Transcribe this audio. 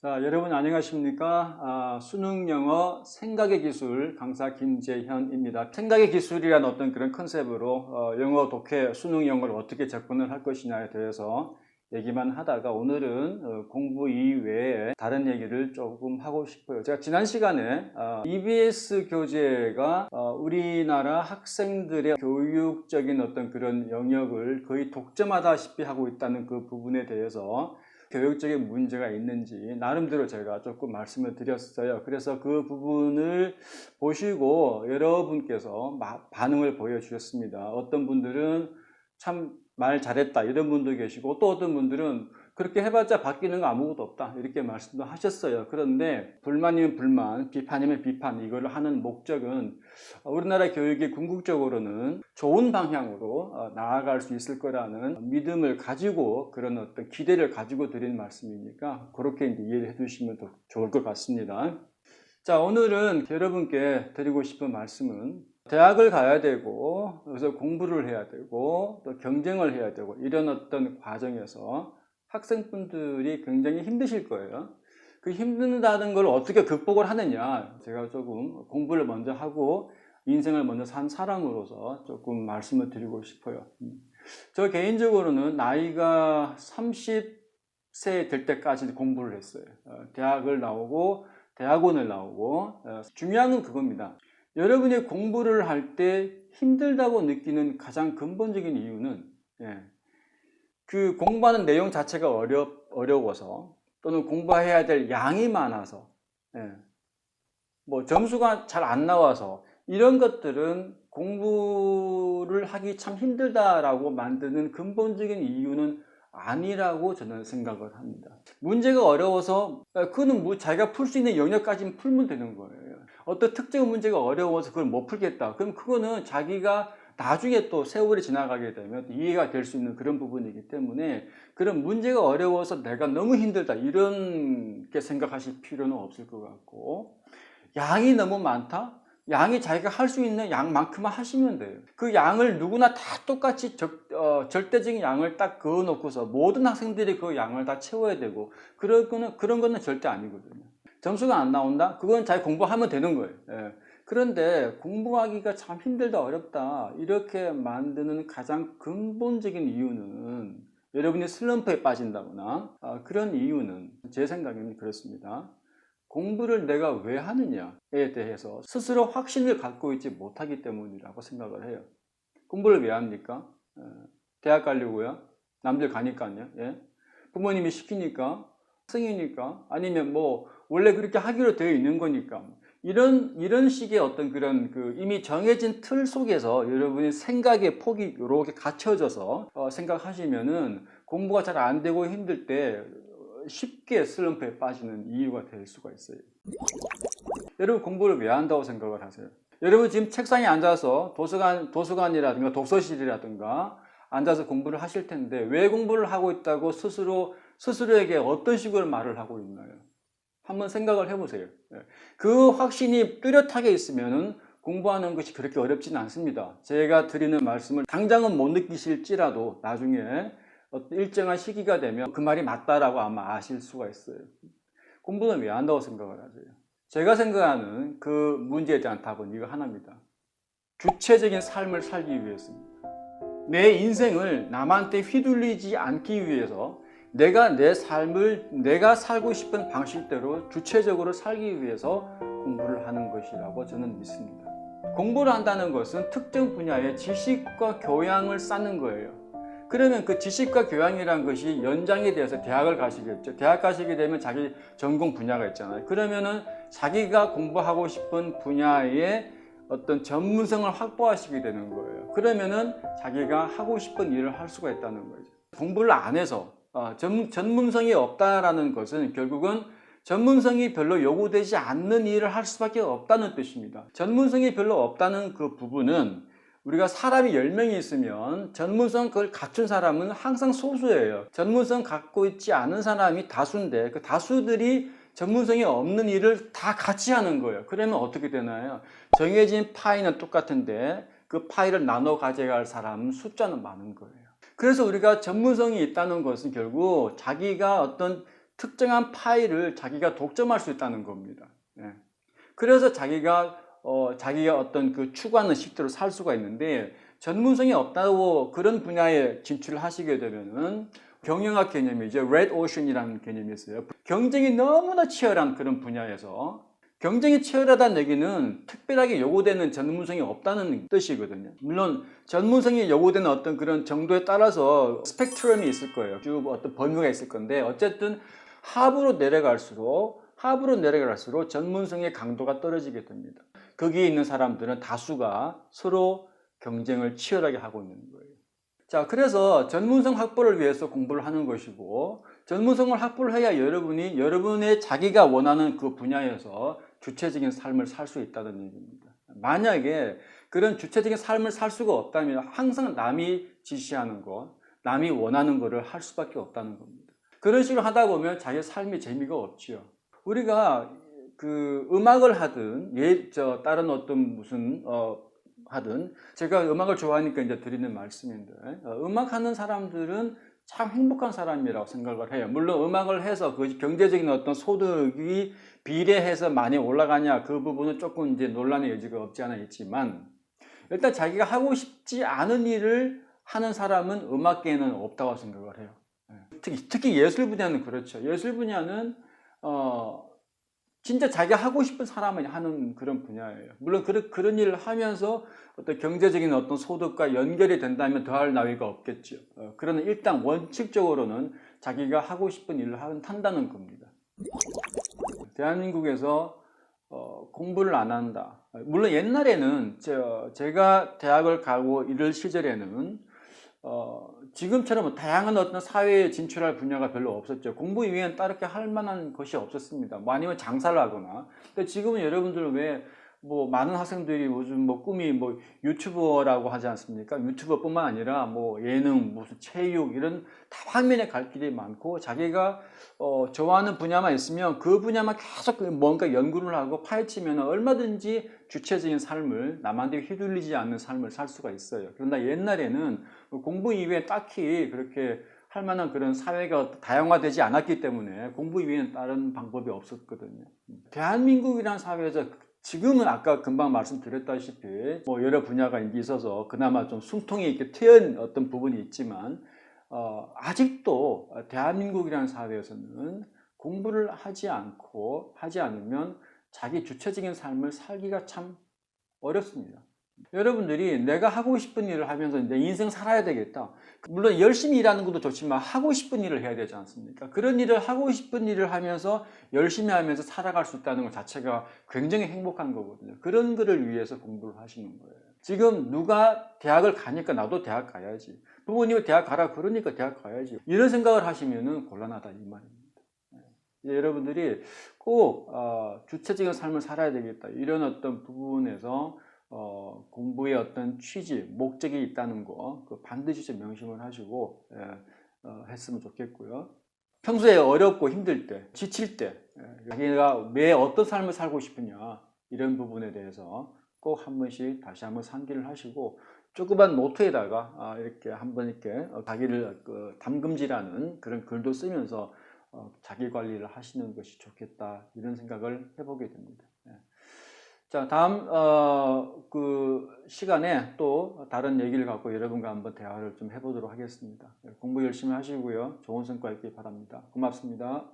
자, 여러분 안녕하십니까? 수능 영어 생각의 기술 강사 김재현입니다. 생각의 기술이라는 어떤 그런 컨셉으로 영어 독해, 수능 영어를 어떻게 접근을 할 것이냐에 대해서 얘기만 하다가 오늘은 공부 이외에 다른 얘기를 조금 하고 싶어요. 제가 지난 시간에 EBS 교재가 우리나라 학생들의 교육적인 어떤 그런 영역을 거의 독점하다시피 하고 있다는 그 부분에 대해서 교육적인 문제가 있는지 나름대로 제가 조금 말씀을 드렸어요. 그래서 그 부분을 보시고 여러분께서 반응을 보여주셨습니다. 어떤 분들은 참 말 잘했다 이런 분도 계시고, 또 어떤 분들은 그렇게 해봤자 바뀌는 거 아무것도 없다 이렇게 말씀도 하셨어요. 그런데 불만이면 불만, 비판이면 비판, 이걸 하는 목적은 우리나라 교육이 궁극적으로는 좋은 방향으로 나아갈 수 있을 거라는 믿음을 가지고, 그런 어떤 기대를 가지고 드린 말씀이니까 그렇게 이해를 해주시면 더 좋을 것 같습니다. 자, 오늘은 여러분께 드리고 싶은 말씀은 대학을 가야 되고, 그래서 공부를 해야 되고, 또 경쟁을 해야 되고, 이런 어떤 과정에서 학생분들이 굉장히 힘드실 거예요. 그 힘든다는 걸 어떻게 극복을 하느냐, 제가 조금 공부를 먼저 하고 인생을 먼저 산 사람으로서 조금 말씀을 드리고 싶어요. 저 개인적으로는 나이가 30세 될 때까지 공부를 했어요. 대학을 나오고 대학원을 나오고. 중요한 건 그겁니다. 여러분이 공부를 할 때 힘들다고 느끼는 가장 근본적인 이유는 그 공부하는 내용 자체가 어려워서, 또는 공부해야 될 양이 많아서, 뭐 점수가 잘 안 나와서, 이런 것들은 공부를 하기 참 힘들다라고 만드는 근본적인 이유는 아니라고 저는 생각을 합니다. 문제가 어려워서 그거는 뭐 자기가 풀 수 있는 영역까지는 풀면 되는 거예요. 어떤 특정 문제가 어려워서 그걸 못 풀겠다, 그럼 그거는 자기가 나중에 또 세월이 지나가게 되면 이해가 될 수 있는 그런 부분이기 때문에, 그런 문제가 어려워서 내가 너무 힘들다 이렇게 생각하실 필요는 없을 것 같고, 양이 너무 많다? 양이 자기가 할 수 있는 양만큼만 하시면 돼요. 그 양을 누구나 다 똑같이 절대적인 양을 딱 그어놓고서 모든 학생들이 그 양을 다 채워야 되고, 그런 거는 절대 아니거든요. 점수가 안 나온다? 그건 자기 공부하면 되는 거예요. 그런데 공부하기가 참 힘들다, 어렵다 이렇게 만드는 가장 근본적인 이유는, 여러분이 슬럼프에 빠진다거나 그런 이유는 제 생각에는 그렇습니다. 공부를 내가 왜 하느냐에 대해서 스스로 확신을 갖고 있지 못하기 때문이라고 생각을 해요. 공부를 왜 합니까? 대학 가려고요? 남들 가니까요. 부모님이 시키니까? 학생이니까? 아니면 뭐 원래 그렇게 하기로 되어 있는 거니까? 이런 식의 어떤 그런 이미 정해진 틀 속에서 여러분의 생각의 폭이 이렇게 갖춰져서 생각하시면은 공부가 잘 안 되고 힘들 때 쉽게 슬럼프에 빠지는 이유가 될 수가 있어요. 여러분 공부를 왜 한다고 생각을 하세요? 여러분 지금 책상에 앉아서 도서관이라든가 독서실이라든가 앉아서 공부를 하실 텐데, 왜 공부를 하고 있다고 스스로에게 어떤 식으로 말을 하고 있나요? 한번 생각을 해보세요. 그 확신이 뚜렷하게 있으면 공부하는 것이 그렇게 어렵지는 않습니다. 제가 드리는 말씀을 당장은 못 느끼실지라도 나중에 일정한 시기가 되면 그 말이 맞다라고 아마 아실 수가 있어요. 공부는 왜 한다고 생각을 하세요? 제가 생각하는 그 문제에 대한 답은 이거 하나입니다. 주체적인 삶을 살기 위해서입니다. 내 인생을 남한테 휘둘리지 않기 위해서, 내 삶을 내가 살고 싶은 방식대로 주체적으로 살기 위해서 공부를 하는 것이라고 저는 믿습니다. 공부를 한다는 것은 특정 분야의 지식과 교양을 쌓는 거예요. 그러면 그 지식과 교양이라는 것이 연장이 되어서 대학을 가시겠죠. 대학 가시게 되면 자기 전공 분야가 있잖아요. 그러면은 자기가 공부하고 싶은 분야의 어떤 전문성을 확보하시게 되는 거예요. 그러면은 자기가 하고 싶은 일을 할 수가 있다는 거죠. 공부를 안 해서 전문성이 없다라는 것은 결국은 전문성이 별로 요구되지 않는 일을 할 수밖에 없다는 뜻입니다. 전문성이 별로 없다는 그 부분은, 우리가 사람이 10명이 있으면 전문성 그걸 갖춘 사람은 항상 소수예요. 전문성 갖고 있지 않은 사람이 다수인데, 그 다수들이 전문성이 없는 일을 다 같이 하는 거예요. 그러면 어떻게 되나요? 정해진 파이는 똑같은데 그 파이를 나눠 가져갈 사람 숫자는 많은 거예요. 그래서 우리가 전문성이 있다는 것은 결국 자기가 어떤 특정한 파일을 자기가 독점할 수 있다는 겁니다. 예. 그래서 자기가 어떤 그 추구하는 식대로 살 수가 있는데, 전문성이 없다고 그런 분야에 진출을 하시게 되면은 경영학 개념이죠. 레드 오션이라는 개념이 있어요. 경쟁이 너무나 치열한 그런 분야에서, 경쟁이 치열하다는 얘기는 특별하게 요구되는 전문성이 없다는 뜻이거든요. 물론 전문성이 요구되는 어떤 그런 정도에 따라서 스펙트럼이 있을 거예요. 쭉 어떤 범위가 있을 건데, 어쨌든 하부로 내려갈수록 전문성의 강도가 떨어지게 됩니다. 거기에 있는 사람들은 다수가 서로 경쟁을 치열하게 하고 있는 거예요. 자, 그래서 전문성 확보를 위해서 공부를 하는 것이고, 전문성을 확보를 해야 여러분이 여러분의 자기가 원하는 그 분야에서 주체적인 삶을 살 수 있다는 얘기입니다. 만약에 그런 주체적인 삶을 살 수가 없다면 항상 남이 지시하는 것, 남이 원하는 것을 할 수밖에 없다는 겁니다. 그런 식으로 하다 보면 자기 삶의 재미가 없지요. 우리가 그 음악을 하든 다른 어떤 하든, 제가 음악을 좋아하니까 이제 드리는 말씀인데, 음악하는 사람들은 참 행복한 사람이라고 생각을 해요. 물론 음악을 해서 그 경제적인 어떤 소득이 비례해서 많이 올라가냐, 그 부분은 조금 이제 논란의 여지가 없지 않아 있지만, 일단 자기가 하고 싶지 않은 일을 하는 사람은 음악계에는 없다고 생각을 해요. 특히 예술 분야는 그렇죠. 예술 분야는 진짜 자기가 하고 싶은 사람이 하는 그런 분야예요. 물론 그런 일을 하면서 어떤 경제적인 어떤 소득과 연결이 된다면 더할 나위가 없겠죠. 그러나 일단 원칙적으로는 자기가 하고 싶은 일을 한다는 겁니다. 대한민국에서 공부를 안 한다. 물론 옛날에는 제가 대학을 가고 이럴 시절에는 지금처럼 다양한 어떤 사회에 진출할 분야가 별로 없었죠. 공부 이외에는 따르게 할 만한 것이 없었습니다. 뭐 아니면 장사를 하거나. 근데 지금은 여러분들 왜 뭐 많은 학생들이 요즘 뭐 꿈이 뭐 유튜버라고 하지 않습니까? 유튜버뿐만 아니라 뭐 예능, 무슨 체육 이런 다방면에 갈 길이 많고, 자기가 좋아하는 분야만 있으면 그 분야만 계속 뭔가 연구를 하고 파헤치면 얼마든지 주체적인 삶을, 남한테 휘둘리지 않는 삶을 살 수가 있어요. 그런데 옛날에는 공부 이외에 딱히 그렇게 할 만한 그런 사회가 다양화되지 않았기 때문에 공부 이외에는 다른 방법이 없었거든요. 대한민국이라는 사회에서 지금은 아까 금방 말씀드렸다시피 뭐 여러 분야가 있어서 그나마 좀 숨통이 이렇게 트인 어떤 부분이 있지만, 아직도 대한민국이라는 사회에서는 공부를 하지 않으면 자기 주체적인 삶을 살기가 참 어렵습니다. 여러분들이 내가 하고 싶은 일을 하면서 내 인생 살아야 되겠다. 물론 열심히 일하는 것도 좋지만 하고 싶은 일을 해야 되지 않습니까? 그런 일을 하고 싶은 일을 하면서 열심히 하면서 살아갈 수 있다는 것 자체가 굉장히 행복한 거거든요. 그런 거를 위해서 공부를 하시는 거예요. 지금 누가 대학을 가니까 나도 대학 가야지. 부모님이 대학 가라 그러니까 대학 가야지. 이런 생각을 하시면 곤란하다 이 말입니다. 여러분들이 꼭 주체적인 삶을 살아야 되겠다. 이런 어떤 부분에서 공부의 어떤 취지, 목적이 있다는 거 반드시 좀 명심을 하시고 했으면 좋겠고요. 평소에 어렵고 힘들 때, 지칠 때, 자기가 왜 어떤 삶을 살고 싶으냐 이런 부분에 대해서 꼭 한 번씩 다시 한번 상기를 하시고, 조그만 노트에다가 이렇게 한번 이렇게 자기를 담금질하는 그런 글도 쓰면서 자기 관리를 하시는 것이 좋겠다 이런 생각을 해보게 됩니다. 자, 다음 그 시간에 또 다른 얘기를 갖고 여러분과 한번 대화를 좀 해보도록 하겠습니다. 공부 열심히 하시고요. 좋은 성과 있길 바랍니다. 고맙습니다.